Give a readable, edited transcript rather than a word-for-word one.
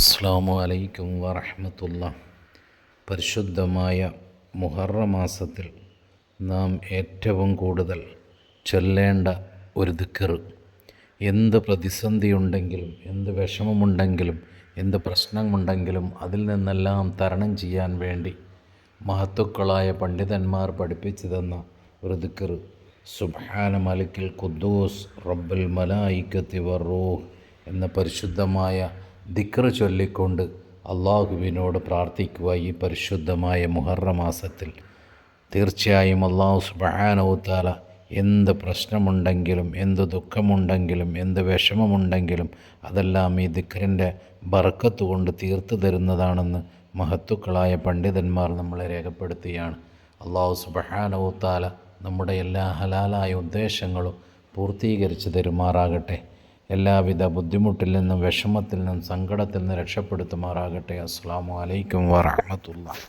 അസ്സലാമു അലൈക്കും വറഹ്മത്തുള്ളാഹി. പരിശുദ്ധമായ മുഹറം മാസത്തിൽ നാം ഏറ്റവും കൂടുതൽ ചൊല്ലേണ്ട ഒരു ദിക്ർ, എന്ത് പ്രതിസന്ധിയുണ്ടെങ്കിലും, എന്ത് വിഷമമുണ്ടെങ്കിലും, എന്ത് പ്രശ്നമുണ്ടെങ്കിലും അതിൽ നിന്നെല്ലാം തരണം ചെയ്യാൻ വേണ്ടി മഹത്തുക്കളായ പണ്ഡിതന്മാർ പഠിപ്പിച്ചു തന്ന ഒരു ദിക്ർ, സുബ്ഹാന മലിക്കിൽ ഖുദ്ദൂസ് റബ്ബുൽ മലായികത്തി വറൂഹ് എന്ന പരിശുദ്ധമായ ദിക്ർ ചൊല്ലിക്കൊണ്ട് അള്ളാഹുവിനോട് പ്രാർത്ഥിക്കുക. ഈ പരിശുദ്ധമായ മുഹറം മാസത്തിൽ തീർച്ചയായും അള്ളാഹു സുബ്ഹാനഹു തആല എന്ത് പ്രശ്നമുണ്ടെങ്കിലും, എന്ത് ദുഃഖമുണ്ടെങ്കിലും, എന്ത് വിഷമമുണ്ടെങ്കിലും അതെല്ലാം ഈ ദിക്റിൻ്റെ ബർക്കത്ത് കൊണ്ട് തീർത്തു തരുന്നതാണെന്ന് മഹത്തുക്കളായ പണ്ഡിതന്മാർ നമ്മളെ രേഖപ്പെടുത്തുകയാണ്. അള്ളാഹു സുബ്ഹാനഹു തആല നമ്മുടെ എല്ലാ ഹലാലായ ഉദ്ദേശങ്ങളും പൂർത്തീകരിച്ച് തരുമാറാകട്ടെ. എല്ലാവിധ ബുദ്ധിമുട്ടിൽ നിന്നും, വിഷമത്തിൽ നിന്നും, സങ്കടത്തിൽ നിന്ന് രക്ഷപ്പെടുത്തുമാറാകട്ടെ. അസ്സലാമു അലൈക്കും വറഹ്മത്തുള്ളാഹി.